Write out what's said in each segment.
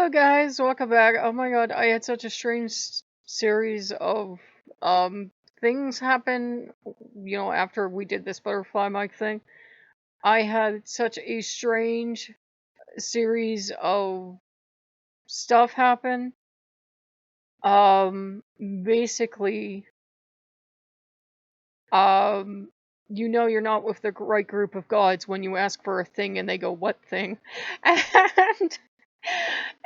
guys, welcome back. Oh my god, I had such a strange series of um things happen, after we did this butterfly mic thing. I had such a strange series of stuff happen. Basically, um you're not with the right group of gods when you ask for a thing and they go, "What thing?"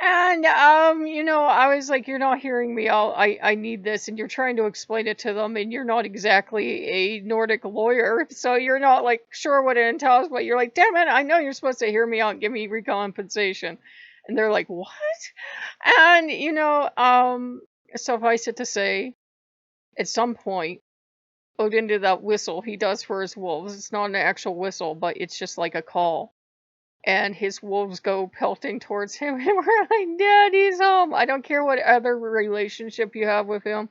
And I was like, "You're not hearing me. I need this," and you're trying to explain it to them, and you're not exactly a Nordic lawyer, so you're not like sure what it entails, but you're like, "Damn it, I know you're supposed to hear me out and give me recompensation," and they're like, "What?" And suffice it to say, at some point, Odin did that whistle he does for his wolves. It's not an actual whistle, but it's just like a call, and his wolves go pelting towards him, and we're like, "Daddy's home." I don't care what other relationship you have with him.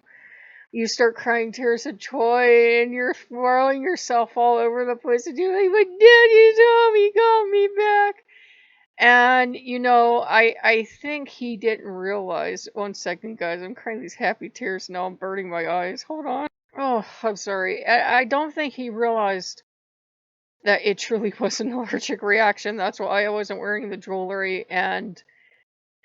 You start crying tears of joy, and you're throwing yourself all over the place, and you're like, "But Daddy's home. He got me back." And I think he didn't realize. One second, guys. I'm crying these happy tears now. I'm burning my eyes. Hold on. Oh, I'm sorry. I don't think he realized that it truly was an allergic reaction. That's why I wasn't wearing the jewelry, and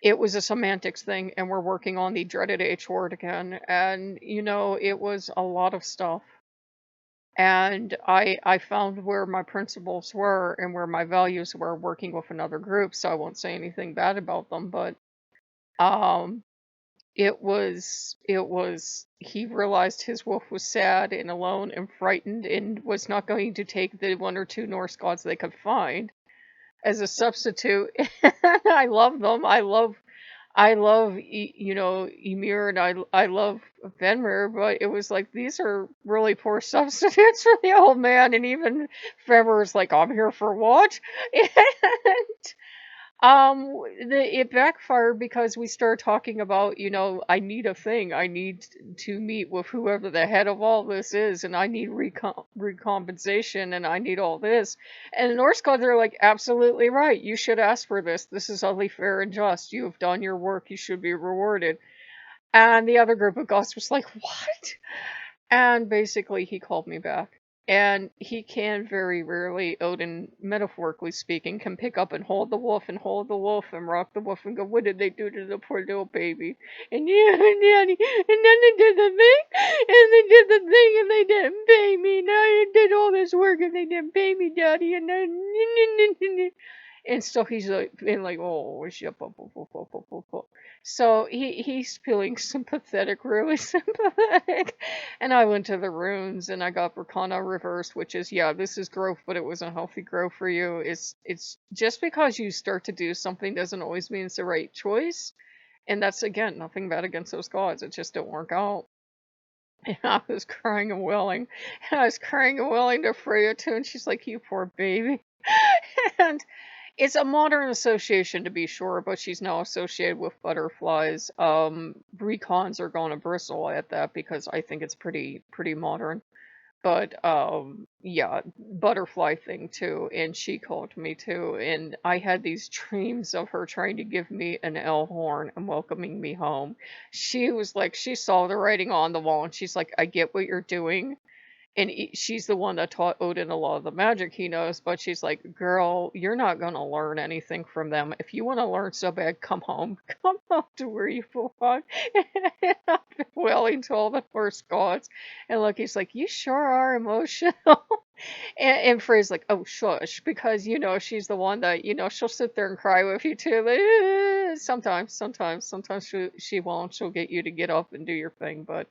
it was a semantics thing, and we're working on the dreaded H word again. And it was a lot of stuff. And I found where my principles were and where my values were working with another group, so I won't say anything bad about them, but um it was he realized his wolf was sad and alone and frightened and was not going to take the one or two Norse gods they could find as a substitute. I love them. I love Ymir, and I love Fenrir, but it was like these are really poor substitutes for the old man, and even Fenrir's like, "I'm here for what?" And it backfired because we started talking about, I need a thing. I need to meet with whoever the head of all this is, and I need recompensation, and I need all this. And the Norse gods are like, absolutely right. You should ask for this. This is only fair and just. You have done your work. You should be rewarded. And the other group of gods was like, what? And basically, he called me back. And he can very rarely, Odin, metaphorically speaking, can pick up and hold the wolf and rock the wolf and go, "What did they do to the poor little baby?" And yeah, and daddy, and then they did the thing, and they did the thing, and they didn't pay me. Now I did all this work, and they didn't pay me, daddy, and then. And so he's like, and like, "Oh, shit, so he's feeling sympathetic, really sympathetic. And I went to the runes and I got Bracana reversed, which is, yeah, this is growth, but it wasn't healthy growth for you. It's just because you start to do something doesn't always mean it's the right choice. And that's, again, nothing bad against those gods. It just didn't work out. And I was crying and wailing. And I was crying and wailing to Freyja too, and she's like, "You poor baby." And it's a modern association, to be sure, but she's now associated with butterflies. Recons are going to bristle at that because I think it's pretty modern. But yeah, butterfly thing too, and she called me too, and I had these dreams of her trying to give me an L horn and welcoming me home. She was like, she saw the writing on the wall, and she's like, "I get what you're doing." And she's the one that taught Odin a lot of the magic he knows, but she's like, "Girl, you're not gonna learn anything from them. If you want to learn so bad, come home. Come home to where you belong." And I've been wailing to all the first gods. And Loki's like, "You sure are emotional." And Frey's like, "Oh, shush," because, she's the one that, she'll sit there and cry with you too. Like, sometimes she won't. She'll get you to get up and do your thing, but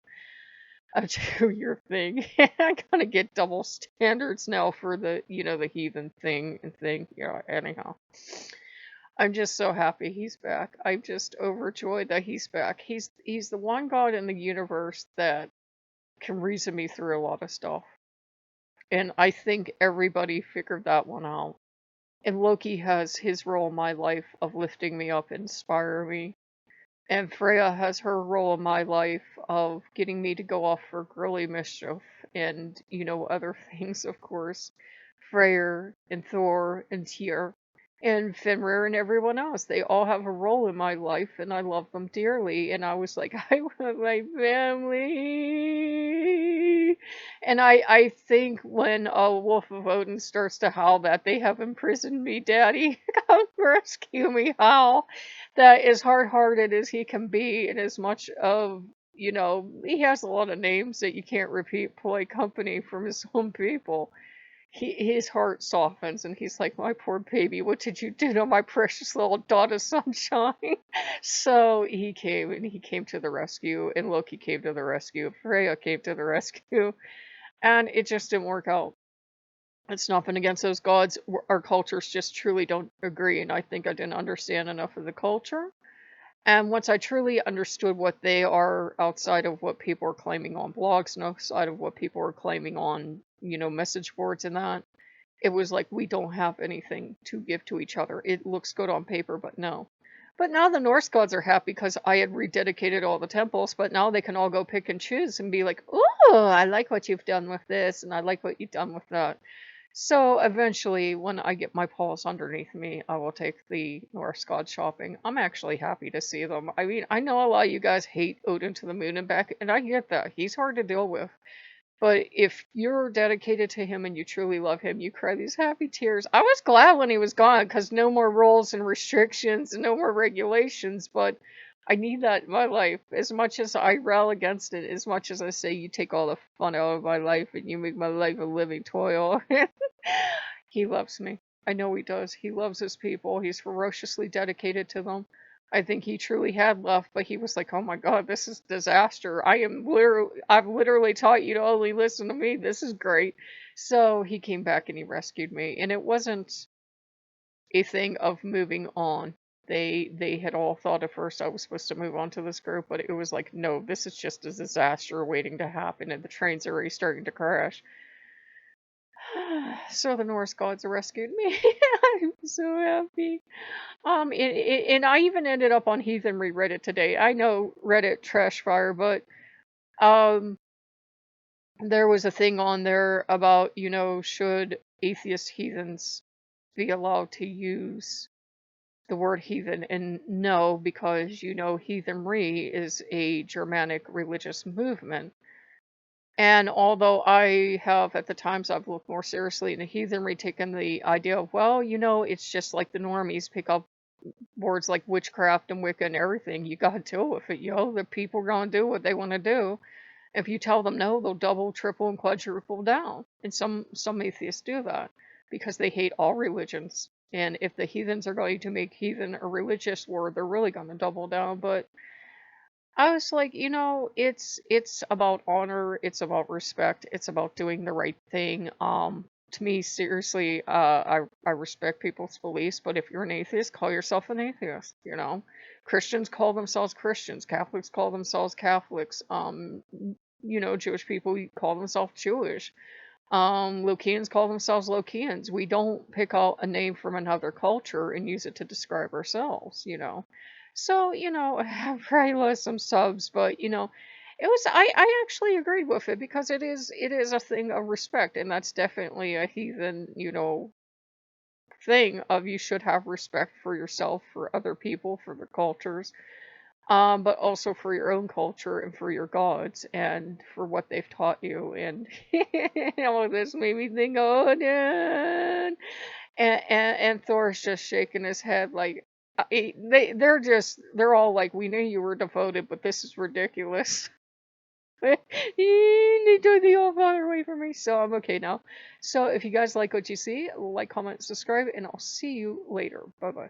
do your thing. I gotta get double standards now for the heathen thing and thing. Yeah, anyhow. I'm just so happy he's back. I'm just overjoyed that he's back. He's the one god in the universe that can reason me through a lot of stuff. And I think everybody figured that one out. And Loki has his role in my life of lifting me up, inspiring me. And Freyja has her role in my life of getting me to go off for girly mischief and, other things, of course. Freyr and Thor and Tyr. and Fenrir and everyone else. They all have a role in my life, and I love them dearly. And I was like, I want my family. And I think when a Wolf of Odin starts to howl that they have imprisoned me, Daddy, come rescue me, how that is hard-hearted as he can be, and as much of he has a lot of names that you can't repeat polite company from his own people. His heart softens and he's like, my poor baby, what did you do to my precious little dot of sunshine? So he came to the rescue, and Loki came to the rescue, Freyja came to the rescue, and it just didn't work out. It's nothing against those gods. Our cultures just truly don't agree, and I think I didn't understand enough of the culture. And once I truly understood what they are outside of what people are claiming on blogs and outside of what people are claiming on, message boards and that, it was like we don't have anything to give to each other. It looks good on paper, but no. But now the Norse gods are happy because I had rededicated all the temples, but now they can all go pick and choose and be like, "Ooh, I like what you've done with this, and I like what you've done with that." So eventually, when I get my paws underneath me, I will take the Norse god shopping. I'm actually happy to see them. I mean, I know a lot of you guys hate Odin to the moon and back, and I get that. He's hard to deal with. But if you're dedicated to him and you truly love him, you cry these happy tears. I was glad when he was gone because no more rules and restrictions and no more regulations, but I need that in my life. As much as I rail against it, as much as I say you take all the fun out of my life and you make my life a living toil, he loves me. I know he does. He loves his people. He's ferociously dedicated to them. I think he truly had left, but he was like, "Oh my God, this is disaster. I've literally taught you to only listen to me. This is great." So he came back and he rescued me, and it wasn't a thing of moving on. They had all thought at first I was supposed to move on to this group, but it was like, no, this is just a disaster waiting to happen, and the train's already starting to crash. So the Norse gods rescued me. I'm so happy. And I even ended up on Heathenry Reddit today. I know Reddit trash fire, but um, there was a thing on there about, should atheist heathens be allowed to use the word heathen? And no, because, heathenry is a Germanic religious movement. And although I have, at the times I've looked more seriously into heathenry, taken the idea of, well, it's just like the normies pick up words like witchcraft and Wicca and everything. You gotta deal with it, The people are gonna do what they want to do. If you tell them no, they'll double, triple, and quadruple down. And some atheists do that because they hate all religions. And if the heathens are going to make heathen a religious word, they're really gonna double down. But I was like, it's about honor, it's about respect, it's about doing the right thing. To me, seriously, I respect people's beliefs, but if you're an atheist, call yourself an atheist. Christians call themselves Christians, Catholics call themselves Catholics, Jewish people call themselves Jewish. Lokeans call themselves Lokeans. We don't pick out a name from another culture and use it to describe ourselves. So, I probably lost some subs, but I actually agreed with it because it is a thing of respect, and that's definitely a heathen, thing of you should have respect for yourself, for other people, for their cultures, but also for your own culture and for your gods and for what they've taught you. And all of this made me think, Odin. And Thor's just shaking his head like they're all like, we knew you were devoted, but this is ridiculous. You need to the old father away from me. So I'm okay now. So if you guys like what you see, like, comment, subscribe, and I'll see you later. Bye bye.